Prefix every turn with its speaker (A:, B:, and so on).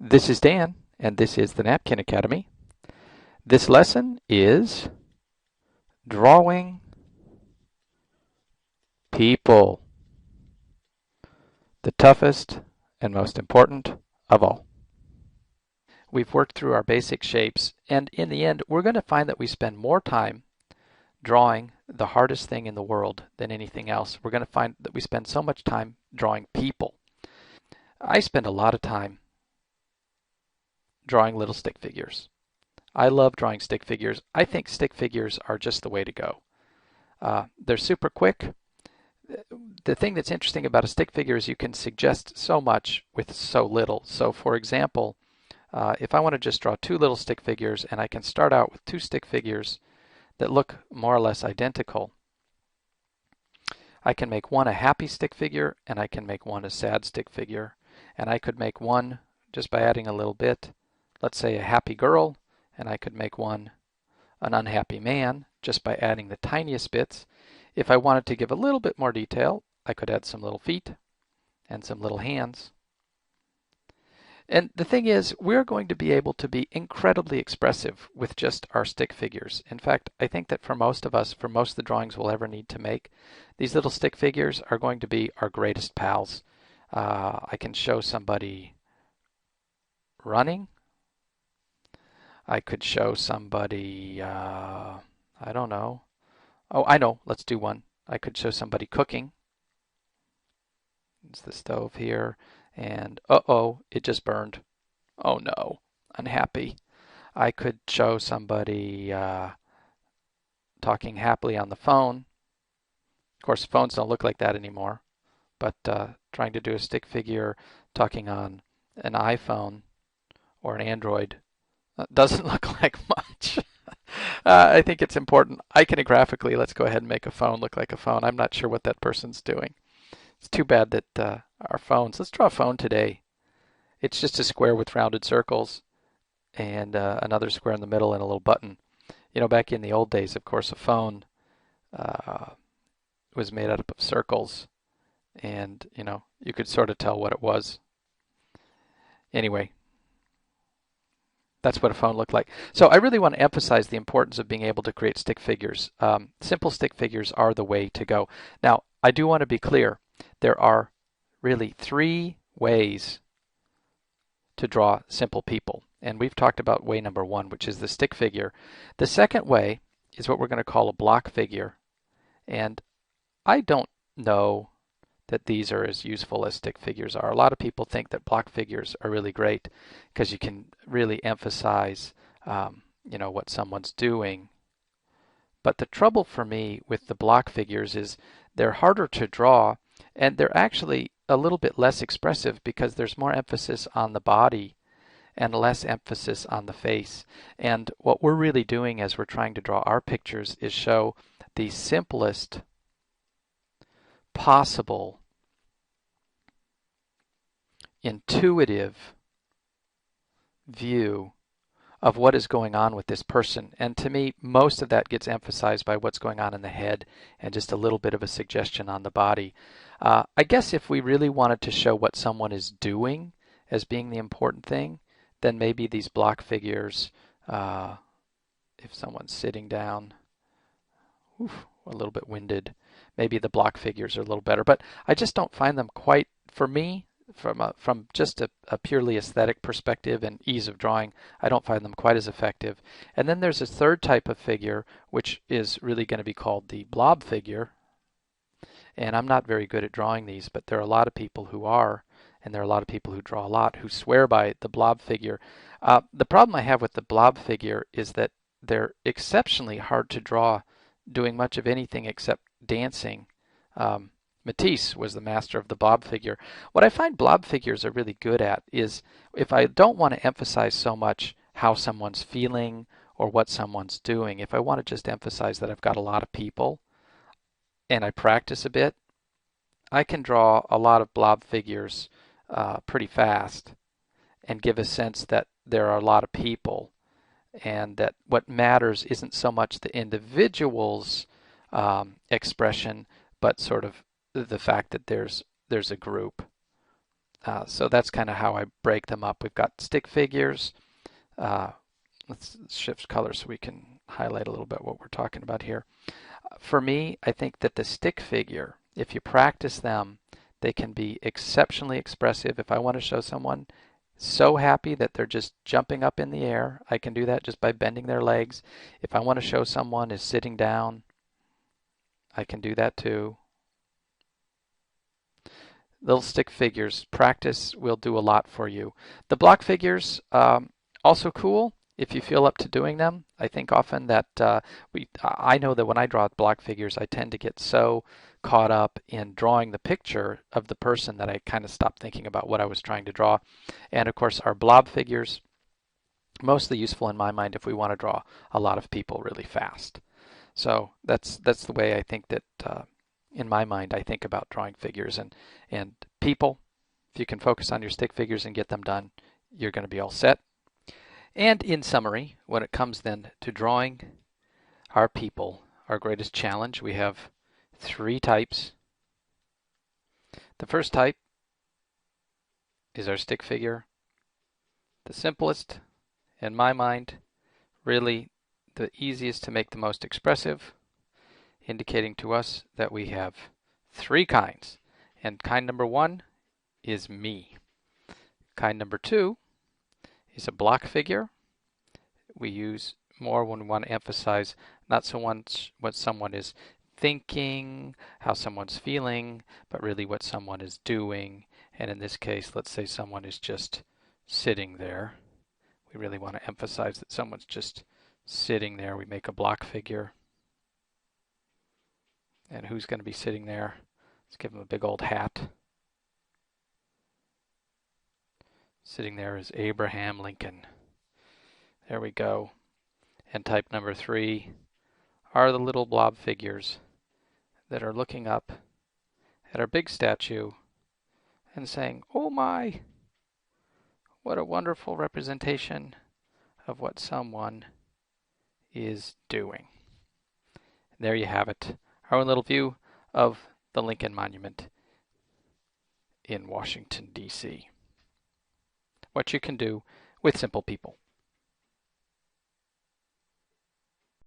A: This is Dan, and this is the Napkin Academy. This lesson is drawing people, the toughest and most important of all. We've worked through our basic shapes, and in the end, we're going to find that we spend more time drawing the hardest thing in the world than anything else. We're going to find that we spend so much time drawing people. I spend a lot of time drawing little stick figures. I love drawing stick figures. I think stick figures are just the way to go. They're super quick. The thing that's interesting about a stick figure is you can suggest so much with so little. So for example, if I want to just draw two little stick figures, and I can start out with two stick figures that look more or less identical, I can make one a happy stick figure and I can make one a sad stick figure. And I could make one just by adding a little bit, let's say a happy girl, and I could make one an unhappy man just by adding the tiniest bits. If I wanted to give a little bit more detail, I could add some little feet and some little hands. And the thing is, we're going to be able to be incredibly expressive with just our stick figures. In fact, I think that for most of us, for most of the drawings we'll ever need to make, these little stick figures are going to be our greatest pals. I can show somebody running. I could show somebody, I don't know. Oh, I know. Let's do one. I could show somebody cooking. It's the stove here. And uh-oh, it just burned. Oh no, unhappy. I could show somebody talking happily on the phone. Of course, phones don't look like that anymore. But trying to do a stick figure talking on an iPhone or an Android doesn't look like much. I think it's important. Iconographically, let's go ahead and make a phone look like a phone. I'm not sure what that person's doing. It's too bad that our phones, let's draw a phone today. It's just a square with rounded circles and another square in the middle and a little button. You know, back in the old days, of course, a phone uh, was made up of circles, and, you know, you could sort of tell what it was. Anyway, that's what a phone looked like. So I really want to emphasize the importance of being able to create stick figures. Simple stick figures are the way to go. Now, I do want to be clear. There are really three ways to draw simple people. And we've talked about way number one, which is the stick figure. The second way is what we're going to call a block figure. And I don't know that these are as useful as stick figures are. A lot of people think that block figures are really great because you can really emphasize you know, what someone's doing. But the trouble for me with the block figures is they're harder to draw, and they're actually a little bit less expressive because there's more emphasis on the body and less emphasis on the face. And what we're really doing as we're trying to draw our pictures is show the simplest possible intuitive view of what is going on with this person. And to me, most of that gets emphasized by what's going on in the head and just a little bit of a suggestion on the body. I guess if we really wanted to show what someone is doing as being the important thing, then maybe these block figures, if someone's sitting down, a little bit winded, maybe the block figures are a little better. But I just don't find them quite, for me, from just a purely aesthetic perspective and ease of drawing, I don't find them quite as effective. And then there's a third type of figure, which is really going to be called the blob figure. And I'm not very good at drawing these, but there are a lot of people who are, and there are a lot of people who draw a lot who swear by the blob figure. The problem I have with the blob figure is that they're exceptionally hard to draw doing much of anything except dancing. Matisse was the master of the blob figure. What I find blob figures are really good at is if I don't want to emphasize so much how someone's feeling or what someone's doing, if I want to just emphasize that I've got a lot of people and I practice a bit, I can draw a lot of blob figures pretty fast and give a sense that there are a lot of people and that what matters isn't so much the individual's expression, but sort of the fact that there's a group. So that's kind of how I break them up. We've got stick figures. Uh, let's shift color so we can highlight a little bit what we're talking about here. For me, I think that the stick figure, if you practice them, they can be exceptionally expressive. If I want to show someone so happy that they're just jumping up in the air, I can do that just by bending their legs. If I want to show someone is sitting down, I can do that too. Little stick figures, practice will do a lot for you. The block figures, also cool if you feel up to doing them. I think often that I know that when I draw block figures, I tend to get so caught up in drawing the picture of the person that I kind of stop thinking about what I was trying to draw. And of course, our blob figures, mostly useful in my mind if we want to draw a lot of people really fast. So that's the way I think that in my mind I think about drawing figures and people. If you can focus on your stick figures and get them done, you're going to be all set. And in summary, when it comes then to drawing our people, our greatest challenge, we have 3 types. The first type is our stick figure. The simplest, in my mind, really the easiest to make the most expressive, indicating to us that we have 3 kinds. And kind number 1 is me. Kind number 2 is a block figure. We use more when we want to emphasize not so much what someone is thinking, how someone's feeling, but really what someone is doing. And in this case, let's say someone is just sitting there. We really want to emphasize that someone's just sitting there. We make a block figure. And who's going to be sitting there? Let's give him a big old hat. Sitting there is Abraham Lincoln. There we go. And type number 3 are the little blob figures that are looking up at our big statue and saying, "Oh my, what a wonderful representation of what someone is doing." And there you have it, our own little view of the Lincoln Monument in Washington, D.C. What you can do with simple people.